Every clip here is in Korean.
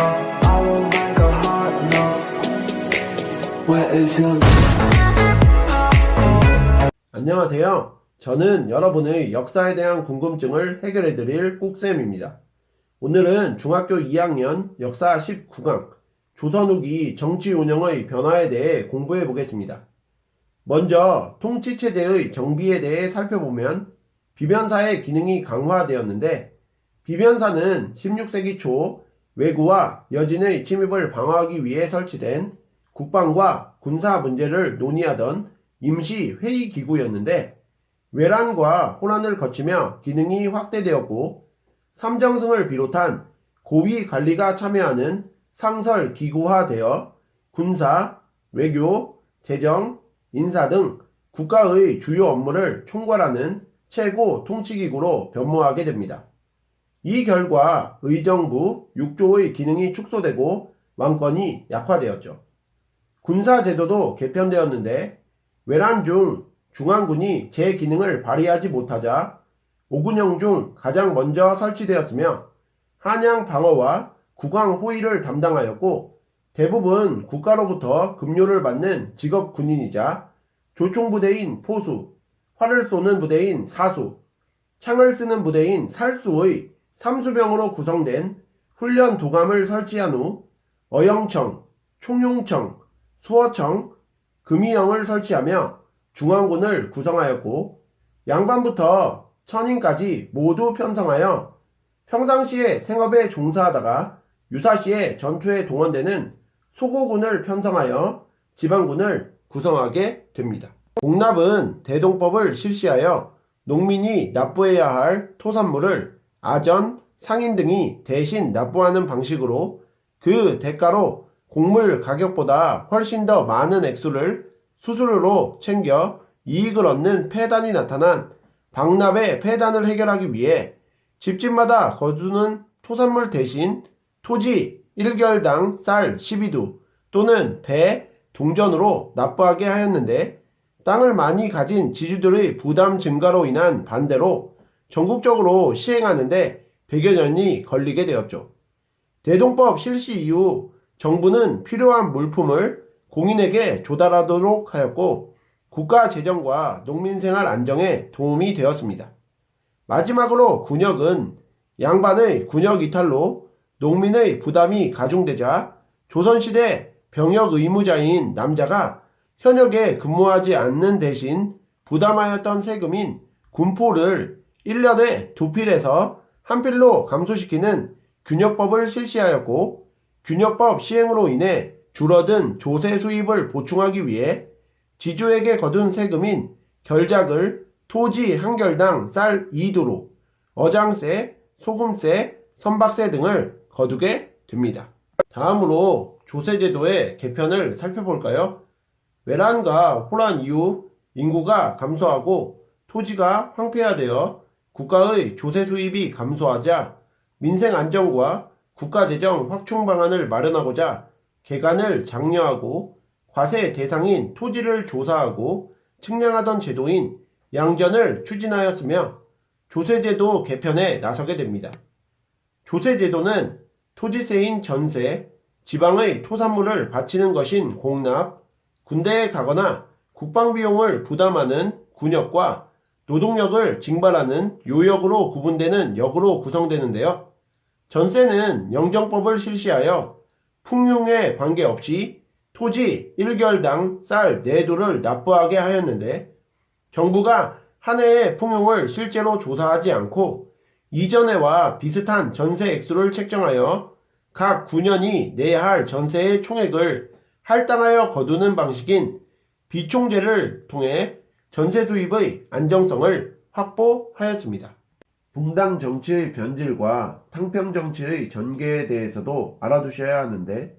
I will make a hot note. Where is your 안녕하세요. 저는 여러분의 역사에 대한 궁금증을 해결해드릴 꾹쌤입니다. 오늘은 중학교 2학년 역사 19강 조선 후기 정치 운영의 변화에 대해 공부해 보겠습니다. 먼저 통치체제의 정비에 대해 살펴보면 비변사의 기능이 강화되었는데, 비변사는 16세기 초 외구와 여진의 침입을 방어하기 위해 설치된 국방과 군사 문제를 논의하던 임시 회의 기구였는데, 외란과 호란을 거치며 기능이 확대되었고, 삼정승을 비롯한 고위 관리가 참여하는 상설 기구화되어 군사, 외교, 재정, 인사 등 국가의 주요 업무를 총괄하는 최고 통치기구로 변모하게 됩니다. 이 결과 의정부, 육조의 기능이 축소되고 왕권이 약화되었죠. 군사제도도 개편되었는데, 외란 중 중앙군이 제 기능을 발휘하지 못하자 오군영 중 가장 먼저 설치되었으며, 한양 방어와 국왕 호위를 담당하였고, 대부분 국가로부터 급료를 받는 직업 군인이자 조총부대인 포수, 활을 쏘는 부대인 사수, 창을 쓰는 부대인 살수의 3수병으로 구성된 훈련 도감을 설치한 후 어영청, 총용청, 수어청, 금이영을 설치하며 중앙군을 구성하였고, 양반부터 천인까지 모두 편성하여 평상시에 생업에 종사하다가 유사시에 전투에 동원되는 소고군을 편성하여 지방군을 구성하게 됩니다. 공납은 대동법을 실시하여 농민이 납부해야 할 토산물을 아전, 상인 등이 대신 납부하는 방식으로 그 대가로 곡물 가격보다 훨씬 더 많은 액수를 수수료로 챙겨 이익을 얻는 폐단이 나타난 박납의 폐단을 해결하기 위해 집집마다 거두는 토산물 대신 토지 1결당 쌀 12두 또는 배, 동전으로 납부하게 하였는데, 땅을 많이 가진 지주들의 부담 증가로 인한 반대로 전국적으로 시행하는데 100여 년이 걸리게 되었죠. 대동법 실시 이후 정부는 필요한 물품을 공인에게 조달하도록 하였고, 국가 재정과 농민생활 안정에 도움이 되었습니다. 마지막으로 군역은 양반의 군역 이탈로 농민의 부담이 가중되자 조선시대 병역 의무자인 남자가 현역에 근무하지 않는 대신 부담하였던 세금인 군포를 1년에 2필에서 1필로 감소시키는 균역법을 실시하였고, 균역법 시행으로 인해 줄어든 조세 수입을 보충하기 위해 지주에게 거둔 세금인 결작을 토지 한 결당 쌀 2두로 어장세, 소금세, 선박세 등을 거두게 됩니다. 다음으로 조세제도의 개편을 살펴볼까요? 외란과 호란 이후 인구가 감소하고 토지가 황폐화되어 국가의 조세 수입이 감소하자 민생 안정과 국가재정 확충 방안을 마련하고자 개간을 장려하고 과세 대상인 토지를 조사하고 측량하던 제도인 양전을 추진하였으며 조세제도 개편에 나서게 됩니다. 조세제도는 토지세인 전세, 지방의 토산물을 바치는 것인 공납, 군대에 가거나 국방비용을 부담하는 군역과 노동력을 징발하는 요역으로 구분되는 역으로 구성되는데요. 전세는 영정법을 실시하여 풍흉에 관계없이 토지 1결당 쌀 4두를 납부하게 하였는데, 정부가 한 해의 풍용을 실제로 조사하지 않고 이전해와 비슷한 전세 액수를 책정하여 각 9년이 내야 할 전세의 총액을 할당하여 거두는 방식인 비총제를 통해 전세 수입의 안정성을 확보하였습니다. 붕당 정치의 변질과 탕평 정치의 전개에 대해서도 알아두셔야 하는데,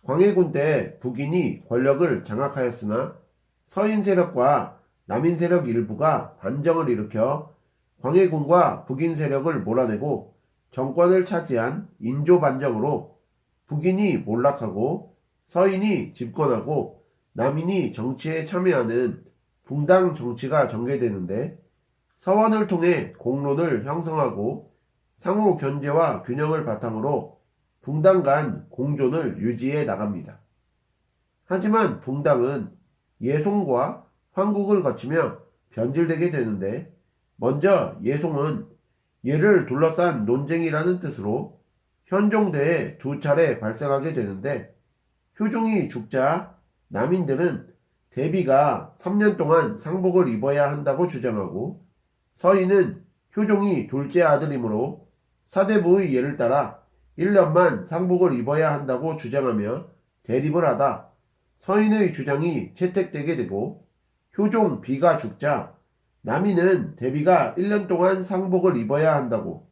광해군 때 북인이 권력을 장악하였으나 서인 세력과 남인 세력 일부가 반정을 일으켜 광해군과 북인 세력을 몰아내고 정권을 차지한 인조 반정으로 북인이 몰락하고 서인이 집권하고 남인이 정치에 참여하는 붕당 정치가 전개되는데, 서원을 통해 공론을 형성하고 상호 견제와 균형을 바탕으로 붕당 간 공존을 유지해 나갑니다. 하지만 붕당은 예송과 황국을 거치며 변질되게 되는데, 먼저 예송은 예를 둘러싼 논쟁이라는 뜻으로 현종대에 두 차례 발생하게 되는데, 효종이 죽자 남인들은 대비가 3년 동안 상복을 입어야 한다고 주장하고, 서인은 효종이 둘째 아들이므로 사대부의 예를 따라 1년만 상복을 입어야 한다고 주장하며 대립을 하다 서인의 주장이 채택되게 되고, 효종 비가 죽자 남인은 대비가 1년 동안 상복을 입어야 한다고,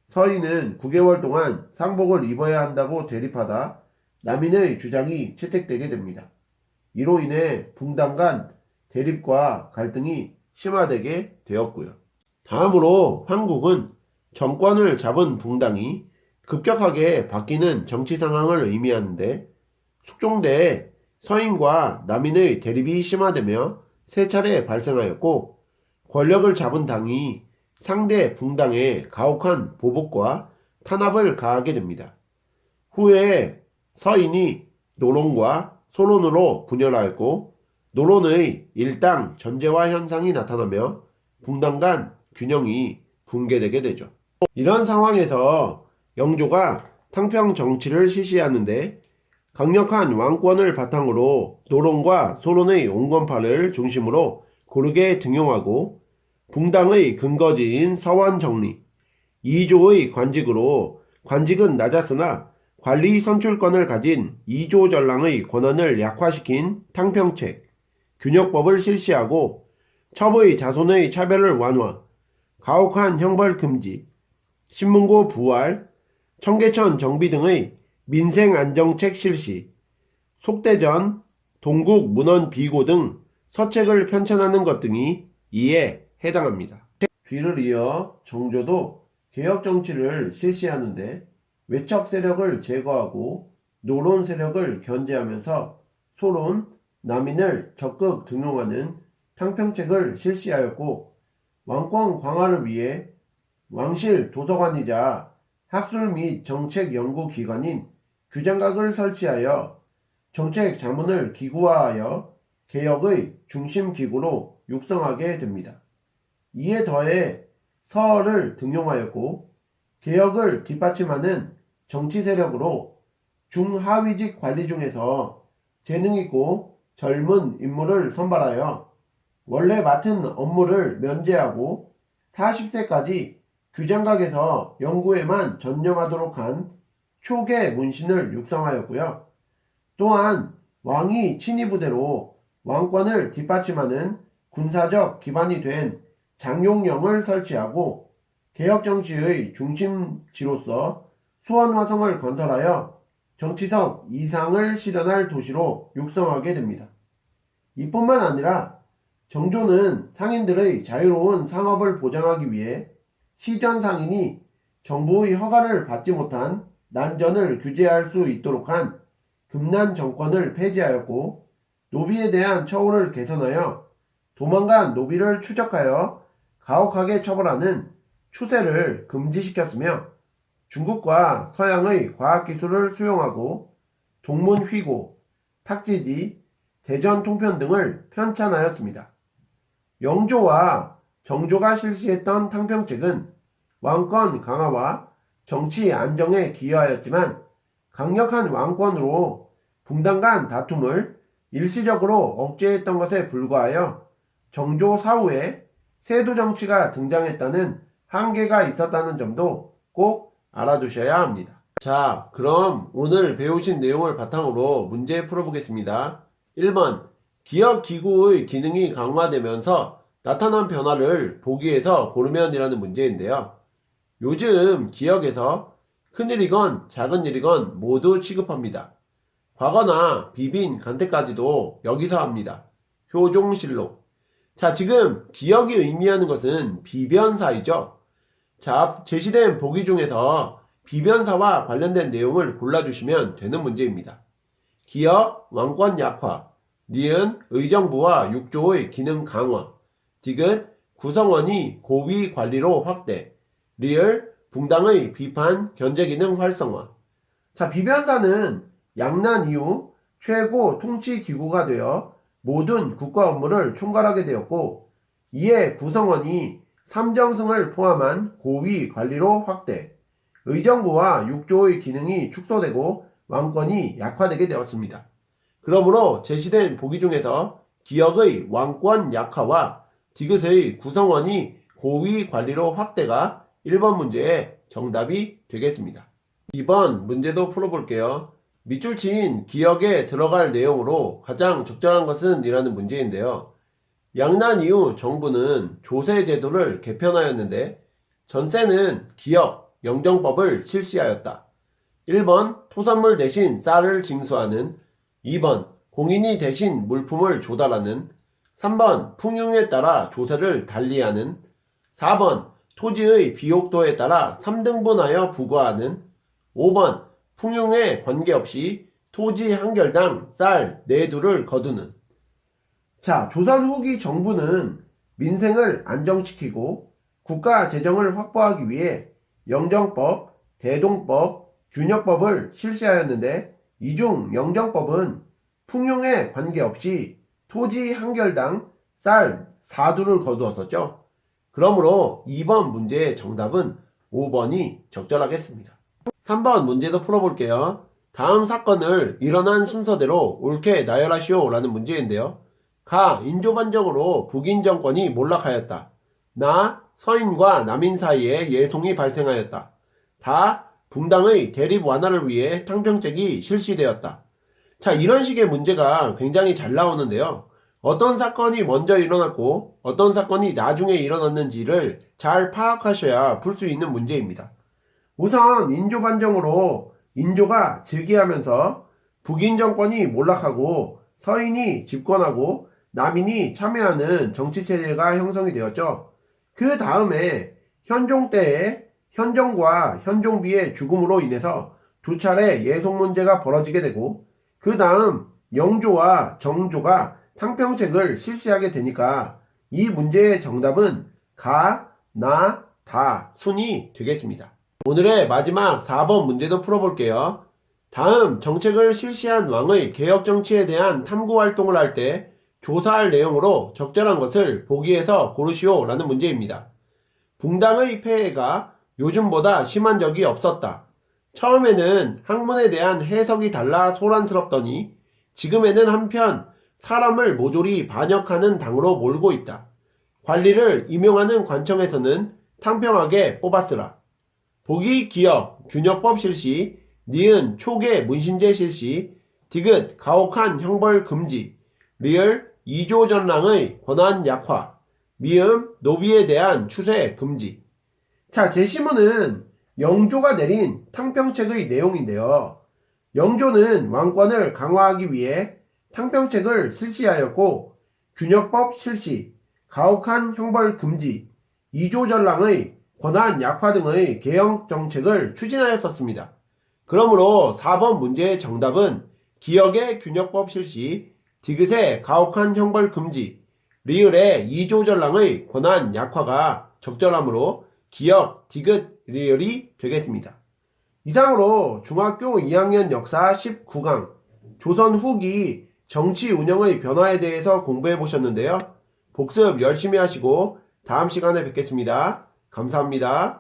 서인은 9개월 동안 상복을 입어야 한다고 대립하다 남인의 주장이 채택되게 됩니다. 이로 인해 붕당 간 대립과 갈등이 심화되게 되었고요. 다음으로 황국은 정권을 잡은 붕당이 급격하게 바뀌는 정치 상황을 의미하는데, 숙종대에 서인과 남인의 대립이 심화되며 세 차례 발생하였고, 권력을 잡은 당이 상대 붕당에 가혹한 보복과 탄압을 가하게 됩니다. 후에 서인이 노론과 소론으로 분열하였고, 노론의 일당 전제화 현상이 나타나며 붕당 간 균형이 붕괴되게 되죠. 이런 상황에서 영조가 탕평 정치를 실시하는데, 강력한 왕권을 바탕으로 노론과 소론의 온건파를 중심으로 고르게 등용하고, 붕당의 근거지인 서원 정리, 2조의 관직으로 관직은 낮았으나 관리 선출권을 가진 2조 전랑의 권한을 약화시킨 탕평책, 균역법을 실시하고, 첩의 자손의 차별을 완화, 가혹한 형벌 금지, 신문고 부활, 청계천 정비 등의 민생 안정책 실시, 속대전, 동국 문헌 비고 등 서책을 편찬하는 것 등이 이에 해당합니다. 뒤를 이어 정조도 개혁 정치를 실시하는데, 외척 세력을 제거하고 노론 세력을 견제하면서 소론, 남인을 적극 등용하는 탕평책을 실시하였고, 왕권 강화를 위해 왕실 도서관이자 학술 및 정책 연구 기관인 규장각을 설치하여 정책 자문을 기구화하여 개혁의 중심 기구로 육성하게 됩니다. 이에 더해 서얼을 등용하였고, 개혁을 뒷받침하는 정치 세력으로 중하위직 관리 중에서 재능 있고 젊은 인물을 선발하여 원래 맡은 업무를 면제하고 40세까지 규장각에서 연구에만 전념하도록 한 초계 문신을 육성하였고요. 또한 왕이 친위부대로 왕권을 뒷받침하는 군사적 기반이 된 장용령을 설치하고, 개혁정치의 중심지로서 수원화성을 건설하여 정치적 이상을 실현할 도시로 육성하게 됩니다. 이뿐만 아니라 정조는 상인들의 자유로운 상업을 보장하기 위해 시전 상인이 정부의 허가를 받지 못한 난전을 규제할 수 있도록 한 금난 정권을 폐지하였고, 노비에 대한 처우를 개선하여 도망간 노비를 추적하여 가혹하게 처벌하는 추세를 금지시켰으며, 중국과 서양의 과학기술을 수용하고 동문휘고, 탁지지, 대전 통편 등을 편찬하였습니다. 영조와 정조가 실시했던 탕평책은 왕권 강화와 정치 안정에 기여하였지만, 강력한 왕권으로 붕당 간 다툼을 일시적으로 억제했던 것에 불과하여 정조 사후에 세도 정치가 등장했다는 한계가 있었다는 점도 꼭 알아두셔야 합니다. 자, 그럼 오늘 배우신 내용을 바탕으로 문제 풀어보겠습니다. 1번, 기억기구의 기능이 강화되면서 나타난 변화를 보기에서 고르면이라는 문제인데요. 요즘 기억에서 큰일이건 작은 일이건 모두 취급합니다. 과거나 비빈 간택까지도 여기서 합니다. 효종실록. 자, 지금 기억이 의미하는 것은 비변사이죠. 자, 제시된 보기 중에서 비변사와 관련된 내용을 골라주시면 되는 문제입니다. 기억, 왕권 약화, 니은, 의정부와 육조의 기능 강화, 디귿, 구성원이 고위 관리로 확대, 리을, 붕당의 비판, 견제 기능 활성화. 자, 비변사는 양난 이후 최고 통치 기구가 되어 모든 국가 업무를 총괄하게 되었고, 이에 구성원이 삼정승을 포함한 고위 관리로 확대, 의정부와 육조의 기능이 축소되고 왕권이 약화되게 되었습니다. 그러므로 제시된 보기 중에서 기역의 왕권 약화와 디귿의 구성원이 고위 관리로 확대가 1번 문제의 정답이 되겠습니다. 2번 문제도 풀어볼게요. 밑줄 친 기역에 들어갈 내용으로 가장 적절한 것은 이라는 문제인데요. 양난 이후 정부는 조세 제도를 개편하였는데 전세는 기역, 영정법을 실시하였다. 1번 토산물 대신 쌀을 징수하는, 2번 공인이 대신 물품을 조달하는, 3번 풍융에 따라 조세를 달리하는, 4번 토지의 비옥도에 따라 3등분하여 부과하는, 5번 풍융에 관계없이 토지 한 결당 쌀 4두를 거두는. 자, 조선 후기 정부는 민생을 안정시키고 국가 재정을 확보하기 위해 영정법, 대동법, 균역법을 실시하였는데, 이 중 영정법은 풍융에 관계없이 토지 한 결당 쌀 4두를 거두었었죠. 그러므로 2번 문제의 정답은 5번이 적절하겠습니다. 3번 문제도 풀어볼게요. 다음 사건을 일어난 순서대로 옳게 나열하시오 라는 문제인데요. 가 인조반정으로 북인 정권이 몰락하였다. 나 서인과 남인 사이에 예송이 발생하였다. 다 붕당의 대립 완화를 위해 탕평책이 실시되었다. 자, 이런 식의 문제가 굉장히 잘 나오는데요. 어떤 사건이 먼저 일어났고 어떤 사건이 나중에 일어났는지를 잘 파악하셔야 풀 수 있는 문제입니다. 우선 인조반정으로 인조가 즉위하면서 북인 정권이 몰락하고 서인이 집권하고 남인이 참여하는 정치체제가 형성이 되었죠. 그 다음에 현종 때에 현종과 현종비의 죽음으로 인해서 두 차례 예속 문제가 벌어지게 되고, 그 다음 영조와 정조가 탕평책을 실시하게 되니까 이 문제의 정답은 가, 나, 다 순이 되겠습니다. 오늘의 마지막 4번 문제도 풀어볼게요. 다음 정책을 실시한 왕의 개혁 정치에 대한 탐구 활동을 할 때 조사할 내용으로 적절한 것을 보기에서 고르시오 라는 문제입니다. 붕당의 폐해가 요즘보다 심한 적이 없었다. 처음에는 학문에 대한 해석이 달라 소란스럽더니 지금에는 한편 사람을 모조리 반역하는 당으로 몰고 있다. 관리를 임용하는 관청에서는 탕평하게 뽑았으라. 보기 기역, 균역법 실시, 니은 초계 문신제 실시, 디귿 가혹한 형벌 금지, 리을 이조전랑의 권한 약화, 미음 노비에 대한 추세 금지. 자, 제시문은 영조가 내린 탕평책의 내용인데요. 영조는 왕권을 강화하기 위해 탕평책을 실시하였고, 균역법 실시, 가혹한 형벌 금지, 이조전랑의 권한 약화 등의 개혁 정책을 추진하였었습니다. 그러므로 4번 문제의 정답은 기역의 균역법 실시, 디귿의 가혹한 형벌 금지, 리을의 이조전랑의 권한 약화가 적절하므로 기역, 디귿, 리을이 되겠습니다. 이상으로 중학교 2학년 역사 19강 조선 후기 정치 운영의 변화에 대해서 공부해 보셨는데요. 복습 열심히 하시고 다음 시간에 뵙겠습니다. 감사합니다.